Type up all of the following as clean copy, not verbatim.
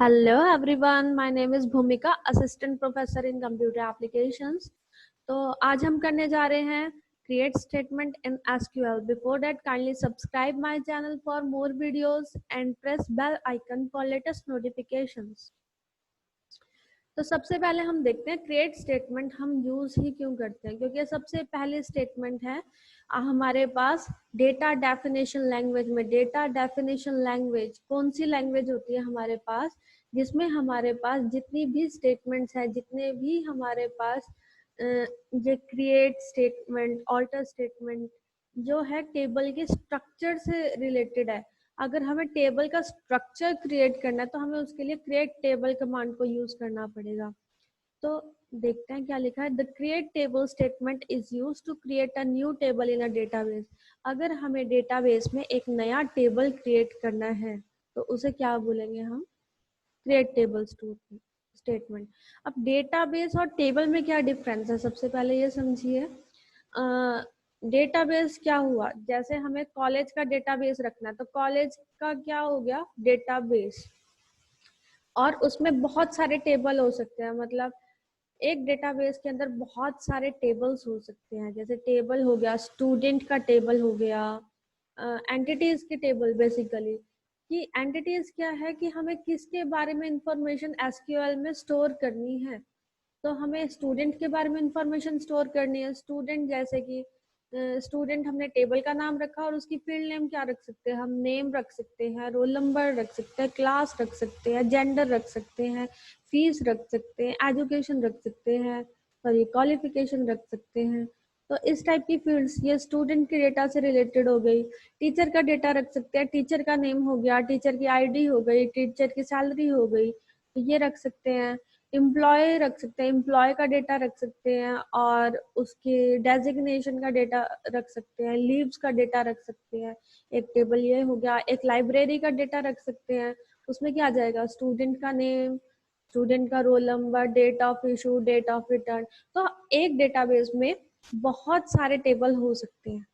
Hello everyone, my name is Bhumika, assistant professor in computer applications. तो आज हम करने जा रहे हैं create statement in SQL. Before that kindly subscribe my channel for more videos and press bell icon for latest notifications. तो सबसे पहले हम देखते हैं क्रिएट स्टेटमेंट हम यूज ही क्यों करते हैं, क्योंकि सबसे पहले स्टेटमेंट है हमारे पास डेटा डेफिनेशन लैंग्वेज में। डेटा डेफिनेशन लैंग्वेज कौन सी लैंग्वेज होती है हमारे पास, जिसमें हमारे पास जितनी भी स्टेटमेंट्स है, जितने भी हमारे पास ये क्रिएट स्टेटमेंट, ऑल्टर स्टेटमेंट जो है टेबल के स्ट्रक्चर से रिलेटेड है। अगर हमें टेबल का स्ट्रक्चर क्रिएट करना है तो हमें उसके लिए क्रिएट टेबल कमांड को यूज करना पड़ेगा। तो देखते हैं क्या लिखा है। The create table statement is use to create a new table in a database. अगर हमें डेटाबेस में एक नया टेबल क्रिएट करना है तो उसे क्या बोलेंगे हम? Create table statement. अब डेटाबेस और टेबल में क्या डिफरेंस है, सबसे पहले ये समझिए। डेटाबेस क्या हुआ, जैसे हमें कॉलेज का डेटाबेस रखना है तो कॉलेज का क्या हो गया? डेटाबेस। और उसमें बहुत सारे टेबल हो सकते हैं, मतलब एक डेटाबेस के अंदर बहुत सारे टेबल्स हो सकते हैं। जैसे टेबल हो गया, स्टूडेंट का टेबल हो गया, एंटिटीज के टेबल। बेसिकली कि एंटिटीज क्या है कि हमें किसके बारे में इंफॉर्मेशन एसक्यूएल में स्टोर करनी है। तो हमें स्टूडेंट के बारे में इंफॉर्मेशन स्टोर करनी है। स्टूडेंट जैसे कि स्टूडेंट हमने टेबल का नाम रखा और उसकी फील्ड नेम क्या रख सकते हैं? हम नेम रख सकते हैं, रोल नंबर रख सकते हैं, क्लास रख सकते हैं, जेंडर रख सकते हैं, फीस रख सकते हैं, एजुकेशन रख सकते हैं, सॉरी क्वालिफिकेशन रख सकते हैं। तो इस टाइप की फील्ड्स ये स्टूडेंट के डेटा से रिलेटेड हो गई। टीचर का डेटा रख सकते हैं, टीचर का नेम हो गया, टीचर की आईडी हो गई, टीचर की सैलरी हो गई, तो ये रख सकते हैं। एम्प्लॉय रख सकते हैं, एम्प्लॉय का डेटा रख सकते हैं और उसके डेजिग्नेशन का डेटा रख सकते हैं, लीव्स का डेटा रख सकते हैं। एक टेबल ये हो गया। एक लाइब्रेरी का डेटा रख सकते हैं, उसमें क्या आ जाएगा? स्टूडेंट का नेम, स्टूडेंट का roll number, date of issue, date of return. तो एक डेटाबेस में बहुत सारे टेबल हो सकते हैं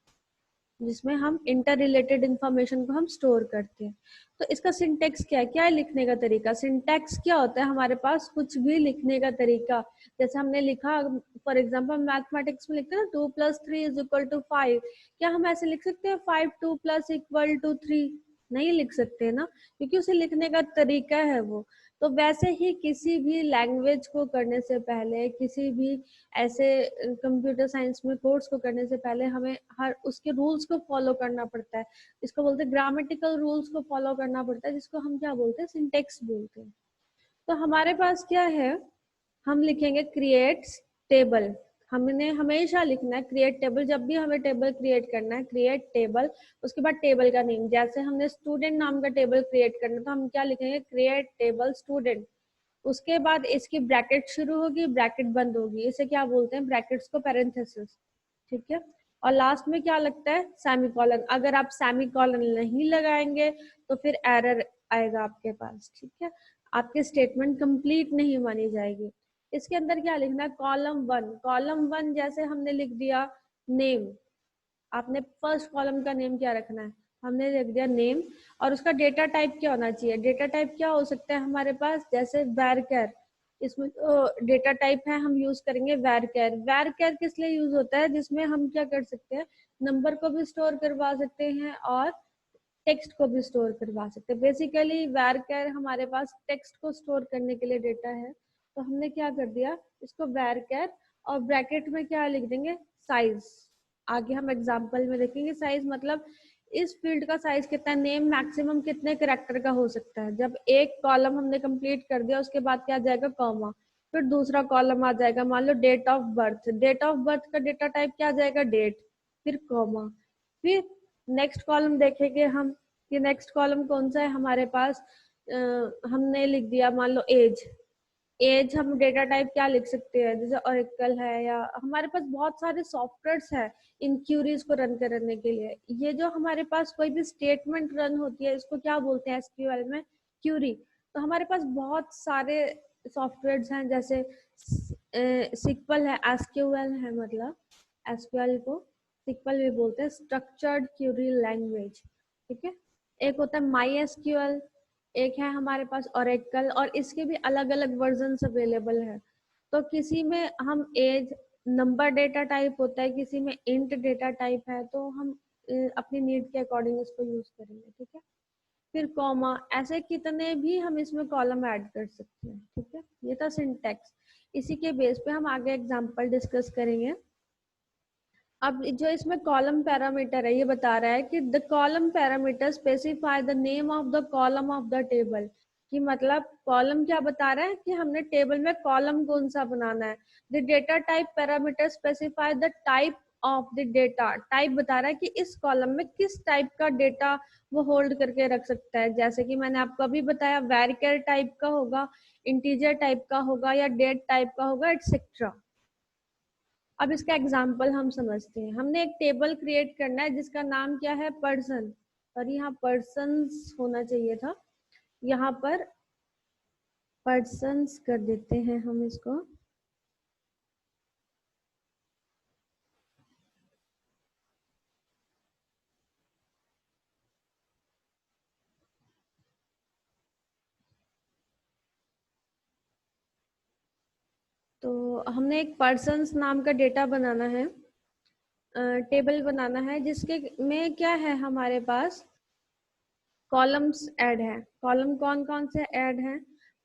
जिसमें हम इंटर रिलेटेड इंफॉर्मेशन को हम स्टोर करते हैं। तो इसका सिंटेक्स क्या है? क्या है लिखने का तरीका? सिंटेक्स क्या होता है? हमारे पास कुछ भी लिखने का तरीका। जैसे हमने लिखा, फॉर एग्जांपल मैथमेटिक्स में लिखते हैं ना 2+3=5। क्या हम ऐसे लिख सकते हैं 5 2+=3? नहीं लिख सकते ना, क्योंकि उसे लिखने का तरीका है वो। तो वैसे ही किसी भी लैंग्वेज को करने से पहले, किसी भी ऐसे कंप्यूटर साइंस में कोर्स को करने से पहले हमें हर उसके रूल्स को फॉलो करना पड़ता है। इसको बोलते हैं ग्रामेटिकल रूल्स को फॉलो करना पड़ता है, जिसको हम क्या बोलते हैं? सिंटेक्स बोलते हैं। तो हमारे पास क्या है? हम लिखेंगे क्रिएट टेबल। हमने हमेशा लिखना है क्रिएट टेबल। जब भी हमें टेबल क्रिएट करना है, क्रिएट टेबल, उसके बाद टेबल का नेम। जैसे हमने स्टूडेंट नाम का टेबल क्रिएट करना है तो हम क्या लिखेंगे? Create table student. उसके बाद इसकी ब्रैकेट शुरू होगी, ब्रैकेट बंद होगी। इसे क्या बोलते हैं? ब्रैकेट्स को पैरेंथेसिस। ठीक है। और लास्ट में क्या लगता है? सेमीकोलन। अगर आप सेमीकोलन नहीं लगाएंगे तो फिर एरर आएगा आपके पास। ठीक है, आपकी स्टेटमेंट कंप्लीट नहीं मानी जाएगी। इसके अंदर क्या लिखना है? कॉलम 1। कॉलम 1 जैसे हमने लिख दिया नेम। आपने फर्स्ट कॉलम का नेम क्या रखना है? हमने लिख दिया नेम। और उसका डेटा टाइप क्या होना चाहिए? डेटा टाइप क्या हो सकता है हमारे पास? जैसे varchar। इसमें डेटा टाइप है, हम यूज करेंगे varchar। varchar किस लिए यूज होता है? जिसमें हम क्या कर सकते हैं? नंबर को भी स्टोर करवा सकते हैं और टेक्स्ट को भी स्टोर करवा सकते हैं। बेसिकली varchar हमारे पास टेक्स्ट को स्टोर करने के लिए डेटा है, तो हमने क्या कर दिया? इसको varchar। और ब्रैकेट में क्या लिख देंगे? साइज। आगे हम एग्जांपल में देखेंगे साइज मतलब इस फील्ड का साइज कितना है, नेम मैक्सिमम कितने कैरेक्टर का हो सकता है। जब एक कॉलम हमने कंप्लीट कर दिया, उसके बाद क्या आ जाएगा? कॉमा। फिर दूसरा कॉलम आ जाएगा, मान लो date of birth. Date of birth का डेटा टाइप क्या आ जाएगा? डेट, फिर कॉमा। फिर नेक्स्ट कॉलम देखेंगे हम कि नेक्स्ट कॉलम कौन सा है हमारे पास। हमने लिख दिया मान लो एज। एज हम डेटा टाइप क्या लिख सकते हैं? जैसे ओरेकल है, या हमारे पास बहुत सारे सॉफ्टवेयर्स है इन क्यूरीज को रन करने के लिए। ये जो हमारे पास कोई भी स्टेटमेंट रन होती है, इसको क्या बोलते हैं एसक्यूएल में? क्यूरी। तो हमारे पास बहुत सारे सॉफ्टवेयर्स हैं, जैसे सिक्वल है, एसक्यूएल है, मतलब एसक्यूएल को सिक्वल भी बोलते हैं, स्ट्रक्चर्ड क्यूरी लैंग्वेज। ठीक है। एक होता है माई एसक्यूएल, एक है हमारे पास ओरेकल, और इसके भी अलग अलग वर्जन्स अवेलेबल है। तो किसी में हम एज नंबर डेटा टाइप होता है, किसी में इंट डेटा टाइप है, तो हम अपनी नीड के अकॉर्डिंग इसको यूज करेंगे। ठीक है, फिर कॉमा, ऐसे कितने भी हम इसमें कॉलम ऐड कर सकते हैं। ठीक है, ये था सिंटैक्स। इसी के बेस पे हम आगे एग्जांपल डिस्कस करेंगे। अब जो इसमें कॉलम पैरामीटर है, ये बता रहा है कि the column parameter specify the name of the column of the table. कि मतलब कॉलम क्या बता रहा है कि हमने टेबल में कॉलम कौन सा बनाना है। The data type parameter specify the type of the data. Type बता रहा है कि इस कॉलम में किस टाइप का डेटा वो होल्ड करके रख सकता है। जैसे कि मैंने आपको अभी बताया, वेरिएबल टाइप का होगा, इंटीजर टाइप का होगा, या डेट टाइप का होगा, एटसेट्रा। अब इसका एग्जाम्पल हम समझते हैं। हमने एक टेबल क्रिएट करना है जिसका नाम क्या है, पर्सन, और यहाँ पर्सन्स होना चाहिए था, यहाँ पर पर्सन्स कर देते हैं हम इसको। तो हमने एक पर्सन्स नाम का डेटा बनाना है, टेबल बनाना है, जिसके में क्या है, हमारे पास कॉलम्स ऐड है। कॉलम कौन कौन से ऐड हैं,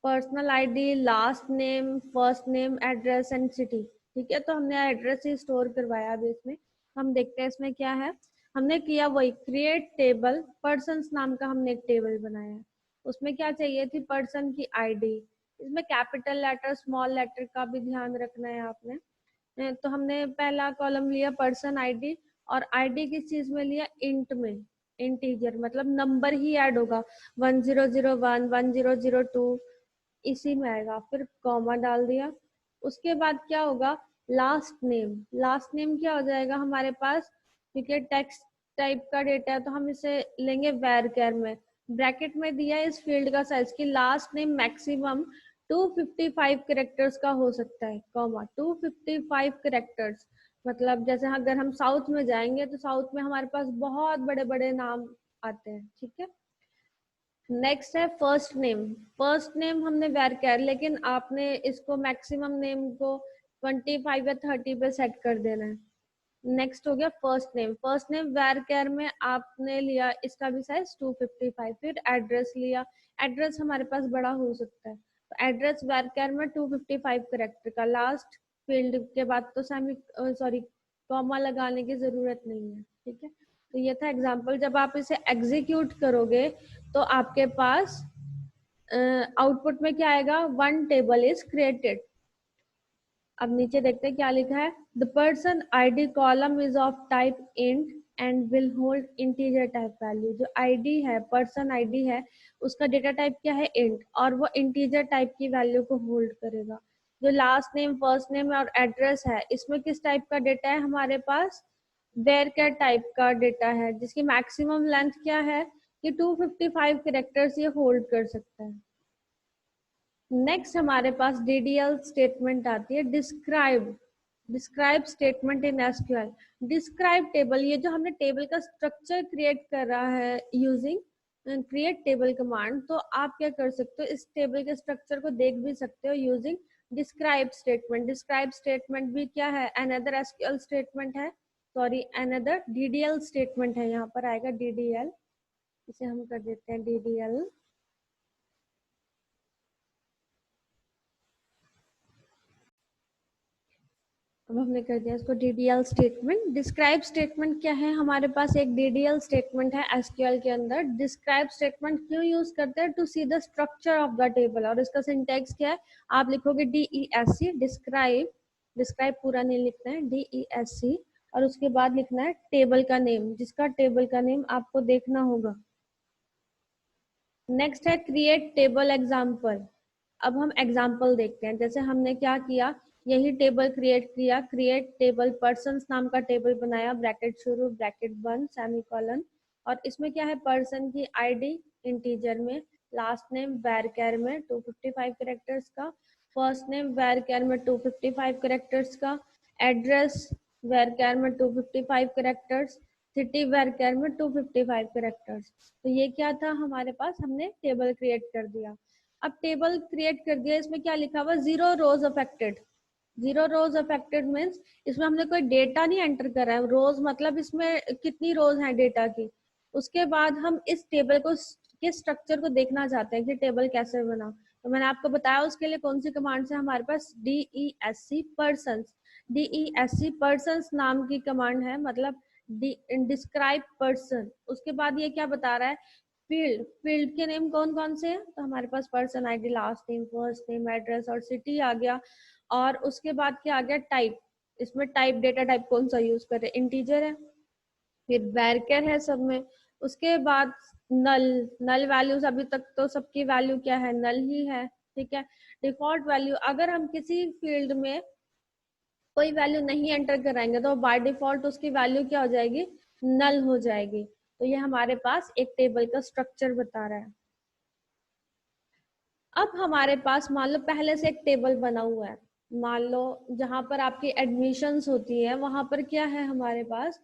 personal ID, last name, first name, address and city. ठीक है, तो हमने एड्रेस ही स्टोर करवाया। अभी इसमें हम देखते हैं इसमें क्या है। हमने किया वही क्रिएट टेबल, पर्सन्स नाम का हमने एक टेबल बनाया है। उसमें क्या चाहिए थी, पर्सन की आईडी। इसमें कैपिटल लेटर स्मॉल लेटर का भी ध्यान रखना है आपने। तो हमने पहला कॉलम लिया पर्सन आईडी, और आईडी किस चीज में लिया, इंट में, इंटीजर, मतलब नंबर ही ऐड होगा, 1001 1002 इसी में आएगा। फिर कॉमा डाल दिया। उसके बाद क्या होगा, लास्ट नेम। लास्ट नेम क्या हो जाएगा हमारे पास, क्योंकि टेक्स्ट टाइप का डेटा है तो हम इसे लेंगे varchar में। ब्रैकेट में दिया है इस फील्ड का साइज की लास्ट नेम मैक्सिमम 255 कैरेक्टर्स का हो सकता है, कॉमा 255 कैरेक्टर्स। मतलब जैसे अगर हम साउथ में जाएंगे तो साउथ में हमारे पास बहुत बड़े बड़े नाम आते हैं। ठीक है, नेक्स्ट है फर्स्ट नेम। फर्स्ट नेम हमने varchar, लेकिन आपने इसको मैक्सिमम नेम को 25 या 30 पे सेट कर देना है। नेक्स्ट हो गया first name. First name varchar में आपने लिया इसका भी साइज 255। फिर एड्रेस लिया, एड्रेस हमारे पास बड़ा हो सकता है, तो एड्रेस varchar में 255 करेक्टर का। लास्ट फील्ड के बाद तो सेमी सॉरी कॉमा लगाने की जरूरत नहीं है। ठीक है, तो ये था एग्जांपल। जब आप इसे एग्जीक्यूट करोगे तो आपके पास आउटपुट में क्या आएगा, वन टेबल इज क्रिएटेड। अब नीचे देखते हैं क्या लिखा है, the person ID column is of type int and will hold integer type value. जो आईडी है, पर्सन आईडी है, उसका डेटा टाइप क्या है, इंट, और वो इंटीजर टाइप की वैल्यू को होल्ड करेगा। जो लास्ट नेम, फर्स्ट नेम और एड्रेस है, इसमें किस टाइप का डेटा है हमारे पास, varchar टाइप का डेटा है, जिसकी मैक्सिमम लेंथ क्या है कि 255 कैरेक्टर्स ये होल्ड कर सकता है। नेक्स्ट हमारे पास DDL स्टेटमेंट आती है, describe. Describe statement in SQL। Describe table, ये जो हमने टेबल का स्ट्रक्चर क्रिएट कर रहा है यूजिंग क्रिएट टेबल कमांड, तो आप क्या कर सकते हो, इस टेबल के स्ट्रक्चर को देख भी सकते हो using describe statement. Describe statement भी क्या है, अनदर SQL स्टेटमेंट है, सॉरी अनदर DDL स्टेटमेंट है। यहाँ पर आएगा DDL, इसे हम कर देते हैं DDL। अब हमने कर दिया इसको DDL स्टेटमेंट। डिस्क्राइब स्टेटमेंट क्या है, हमारे पास एक DDL स्टेटमेंट है SQL के अंदर। डिस्क्राइब स्टेटमेंट क्यों यूज करते हैं, to see the structure of the table. और इसका सिंटैक्स क्या है, आप लिखोगे DESC, डिस्क्राइब। डिस्क्राइब पूरा नहीं लिखना है, DESC, और उसके बाद लिखना है टेबल का नेम, जिसका टेबल का नेम आपको देखना होगा। नेक्स्ट है क्रिएट टेबल एग्जाम्पल। अब हम एग्जाम्पल देखते हैं। जैसे हमने क्या किया, यही टेबल क्रिएट किया, क्रिएट टेबल पर्सन्स नाम का टेबल बनाया, ब्रैकेट शुरू, ब्रैकेट बंद, सेमीकोलन। और इसमें क्या है, पर्सन की आईडी इंटीजर में, लास्ट नेम varchar में 255 कैरेक्टर्स का, फर्स्ट नेम varchar में 255 कैरेक्टर्स का, एड्रेस varchar में 255 कैरेक्टर्स, सिटी वर्कर में 255 कैरेक्टर्स। तो ये क्या था हमारे पास, हमने टेबल क्रिएट कर दिया। अब टेबल क्रिएट कर दिया, इसमें क्या लिखा हुआ, 0 रोज अफेक्टेड। 0 रोज अफेक्टेड मीन्स इसमें हमने कोई डेटा नहीं एंटर करा है। रोज मतलब इसमें कितनी रोज हैं डेटा की। उसके बाद हम इस टेबल को के स्ट्रक्चर को देखना चाहते हैं कि टेबल कैसे बना। तो मैंने आपको बताया उसके लिए कौन सी कमांड है हमारे पास, DESC पर्सन्स। DESC पर्सन्स नाम की कमांड है, मतलब डिस्क्राइब पर्सन। उसके बाद ये क्या बता रहा है, फील्ड। फील्ड के नेम कौन कौन से हैं, तो हमारे पास person ID, last name, first name, address और सिटी आ गया। और उसके बाद क्या आ गया, टाइप। इसमें टाइप, डेटा टाइप कौन सा यूज कर रहे हैं, इंटीजर है। फिर वैरियर है सब में। उसके बाद नल। नल वैल्यूज अभी तक तो सबकी वैल्यू क्या है, नल ही है, ठीक है। डिफॉल्ट वैल्यू, अगर हम किसी फील्ड में कोई वैल्यू नहीं एंटर कराएंगे तो बाय डिफॉल्ट उसकी वैल्यू क्या हो जाएगी, नल हो जाएगी। तो ये हमारे पास एक टेबल का स्ट्रक्चर बता रहा है। अब हमारे पास मान लो पहले से एक टेबल बना हुआ है, मान लो जहां पर आपकी एडमिशंस होती है वहां पर क्या है हमारे पास,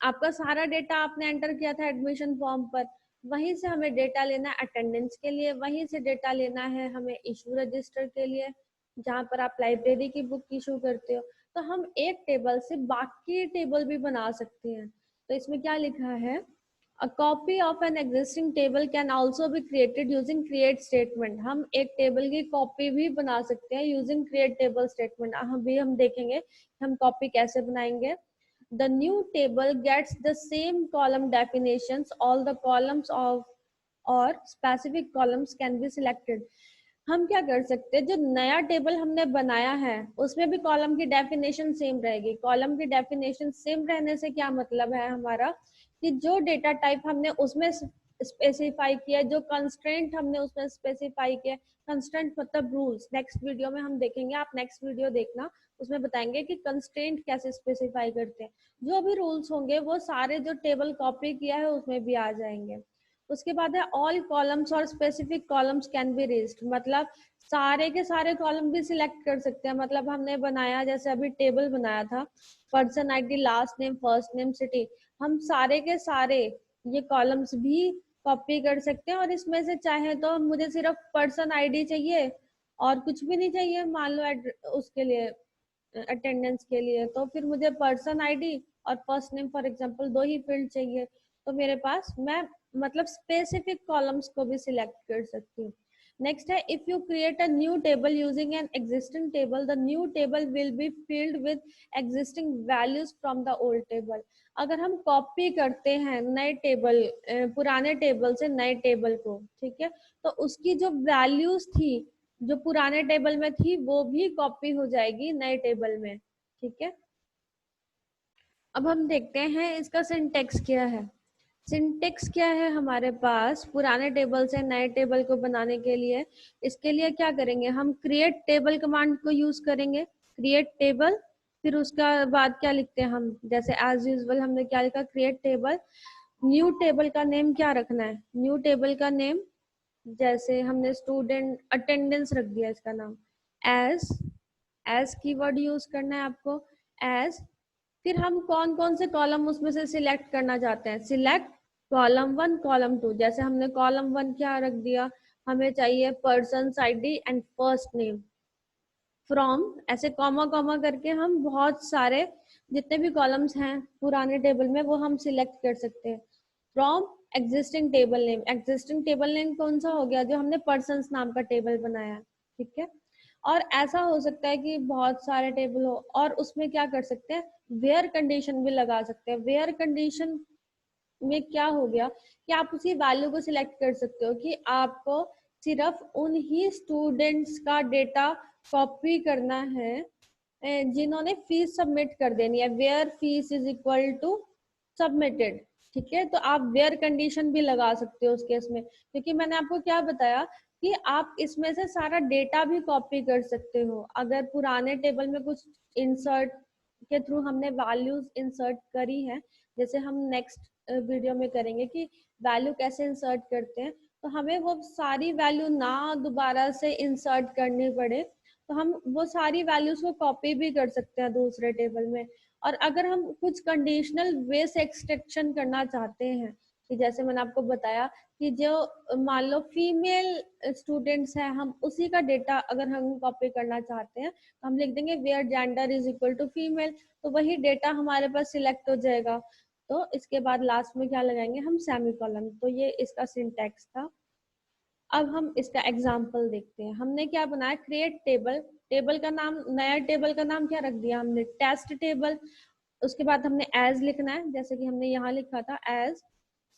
आपका सारा डेटा आपने एंटर किया था एडमिशन फॉर्म पर। वहीं से हमें डेटा लेना है अटेंडेंस के लिए, वहीं से डेटा लेना है हमें इशू रजिस्टर के लिए, जहां पर आप लाइब्रेरी की बुक इशू करते हो। तो हम एक टेबल से बाकी टेबल भी बना सकते हैं। तो इसमें क्या लिखा है, A copy of an existing table can also be created using create statement। हम एक टेबल की कॉपी भी बना सकते हैं using create table statement। हम देखेंगे हम कॉपी कैसे बनाएंगे। The new table gets the same column definitions, all the columns of or specific columns can be selected। हम क्या कर सकते हैं, जो नया टेबल हमने बनाया है उसमें भी कॉलम की डेफिनेशन सेम रहेगी। कॉलम की डेफिनेशन सेम रहने से क्या मतलब है हमारा, कि जो डेटा टाइप हमने उसमें स्पेसिफाई किया, जो कंस्ट्रेंट हमने उसमें स्पेसिफाई किया, कंस्ट्रेंट मतलब रूल्स, नेक्स्ट वीडियो में हम देखेंगे, आप नेक्स्ट वीडियो देखना, उसमें बताएंगे कि कंस्ट्रेंट कैसे स्पेसिफाई करते हैं। जो भी रूल्स होंगे वो सारे जो टेबल कॉपी किया है उसमें भी आ जाएंगे। उसके बाद है ऑल कॉलम्स और specific columns can be raised, मतलब सारे के सारे कॉलम भी सिलेक्ट कर सकते हैं। मतलब हमने बनाया, जैसे अभी टेबल बनाया था person ID, last name, first name, city, हम सारे के सारे ये कॉलम्स भी कॉपी कर सकते हैं। और इसमें से चाहे तो मुझे सिर्फ पर्सन आईडी चाहिए और कुछ भी नहीं चाहिए, मान लो उसके लिए अटेंडेंस के लिए, तो फिर मुझे पर्सन आईडी और फर्स्ट नेम फॉर एग्जांपल दो ही फील्ड चाहिए। तो मेरे पास मैं मतलब स्पेसिफिक कॉलम्स को भी सिलेक्ट कर सकती हूँ। नेक्स्ट है, if you create a new table using an existing table, the new table will be filled with existing values from the old table. अगर हम कॉपी करते हैं नए टेबल, पुराने टेबल से नए टेबल को, ठीक है, तो उसकी जो वैल्यूज थी जो पुराने टेबल में थी वो भी कॉपी हो जाएगी नए टेबल में, ठीक है। अब हम देखते हैं इसका सिंटेक्स क्या है। सिंटेक्स क्या है हमारे पास पुराने टेबल से नए टेबल को बनाने के लिए, इसके लिए क्या करेंगे, हम क्रिएट टेबल कमांड को यूज करेंगे, क्रिएट टेबल। फिर उसका बाद क्या लिखते हैं हम, जैसे एज यूजुअल हमने क्या लिखा, क्रिएट टेबल। न्यू टेबल का नेम क्या रखना है, न्यू टेबल का नेम जैसे हमने स्टूडेंट अटेंडेंस रख दिया, इसका नाम एज, एज कीवर्ड यूज करना है आपको, एज। फिर हम कौन कौन से कॉलम उसमें से सिलेक्ट करना चाहते हैं, सिलेक्ट कॉलम 1 कॉलम 2। जैसे हमने कॉलम 1 क्या रख दिया, हमें चाहिए person ID and first name from, ऐसे कॉमा कॉमा करके हम बहुत सारे जितने भी कॉलम्स हैं पुराने टेबल में वो हम सिलेक्ट कर सकते हैं। From existing table name, existing table name कौन सा हो गया, जो हमने पर्सन्स नाम का टेबल बनाया, ठीक है। और ऐसा हो सकता है कि बहुत सारे टेबल हो, और उसमें क्या कर सकते हैं, वेयर कंडीशन भी लगा सकते हैं। वेयर कंडीशन में क्या हो गया कि आप उसी वैल्यू को सिलेक्ट कर सकते हो कि आपको सिर्फ उन ही स्टूडेंट्स का डेटा कॉपी करना है जिन्होंने फीस सबमिट कर देनी है, where fees is equal to submitted, ठीक है। तो आप वेयर कंडीशन भी लगा सकते हो उस केस में, क्योंकि मैंने आपको क्या बताया कि आप इसमें से सारा डेटा भी कॉपी कर सकते हो। अगर पुराने टेबल में कुछ इंसर्ट के थ्रू हमने वैल्यूज इंसर्ट करी है, जैसे हम नेक्स्ट वीडियो में करेंगे कि वैल्यू कैसे इंसर्ट करते हैं, तो हमें वो सारी वैल्यू ना दोबारा से इंसर्ट करनी पड़े, तो हम वो सारी वैल्यूज को कॉपी भी कर सकते हैं दूसरे टेबल में। और अगर हम कुछ कंडीशनल वे से एक्सट्रैक्शन करना चाहते हैं कि जैसे मैंने आपको बताया कि जो मान लो फीमेल स्टूडेंट्स हैं, हम उसी का डेटा अगर हम कॉपी करना चाहते हैं तो हम लिख देंगे where gender is equal to female, तो वही डेटा हमारे पास सिलेक्ट हो जाएगा। तो इसके बाद लास्ट में क्या लगाएंगे हम, सेमीकोलन। तो ये इसका सिंटैक्स था। अब हम इसका एग्जाम्पल देखते हैं। हमने क्या बनाया, क्रिएट टेबल। टेबल का नाम, नया टेबल का नाम क्या रख दिया हमने, टेस्ट टेबल। उसके बाद हमने एज लिखना है, जैसे कि हमने यहाँ लिखा था एज।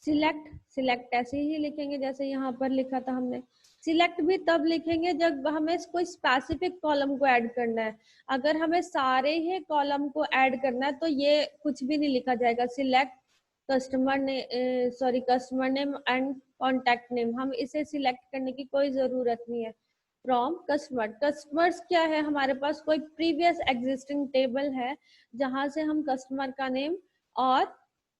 सिलेक्ट, सिलेक्ट ऐसे ही लिखेंगे जैसे यहाँ पर लिखा था हमने। सिलेक्ट भी तब लिखेंगे जब हमें कोई स्पेसिफिक कॉलम को ऐड करना है। अगर हमें सारे ही कॉलम को ऐड करना है तो ये कुछ भी नहीं लिखा जाएगा। सिलेक्ट कस्टमर ने customer name and contact name, हम इसे सिलेक्ट करने की कोई जरूरत नहीं है। फ्रॉम कस्टमर, कस्टमर्स क्या है, हमारे पास कोई प्रीवियस एग्जिस्टिंग टेबल है जहां से हम कस्टमर का नेम और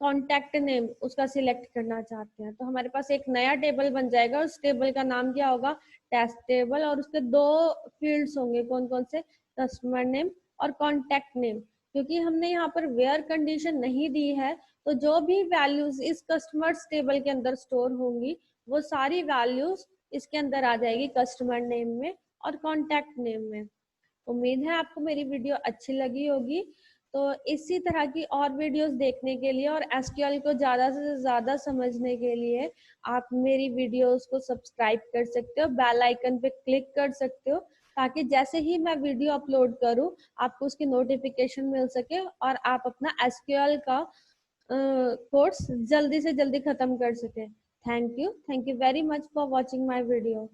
कॉन्टैक्ट नेम उसका सिलेक्ट करना चाहते हैं। तो हमारे पास एक नया टेबल बन जाएगा। उस टेबल का नाम क्या होगा, टेस्ट टेबल, और उसके दो फील्ड्स होंगे, कौन कौन से, कस्टमर नेम और कॉन्टैक्ट नेम। क्योंकि हमने यहाँ पर वेयर कंडीशन नहीं दी है, तो जो भी वैल्यूज इस कस्टमर्स टेबल के अंदर स्टोर होंगी वो सारी वैल्यूज इसके अंदर आ जाएगी, कस्टमर नेम में और कॉन्टैक्ट नेम में। उम्मीद है आपको मेरी वीडियो अच्छी लगी होगी। तो इसी तरह की और वीडियोस देखने के लिए और एसक्यूएल को ज़्यादा से ज़्यादा समझने के लिए आप मेरी वीडियोस को सब्सक्राइब कर सकते हो, बेल आइकन पे क्लिक कर सकते हो, ताकि जैसे ही मैं वीडियो अपलोड करूं आपको उसकी नोटिफिकेशन मिल सके और आप अपना एसक्यूएल का कोर्स जल्दी से जल्दी खत्म कर सके। Thank you very much for watching my video.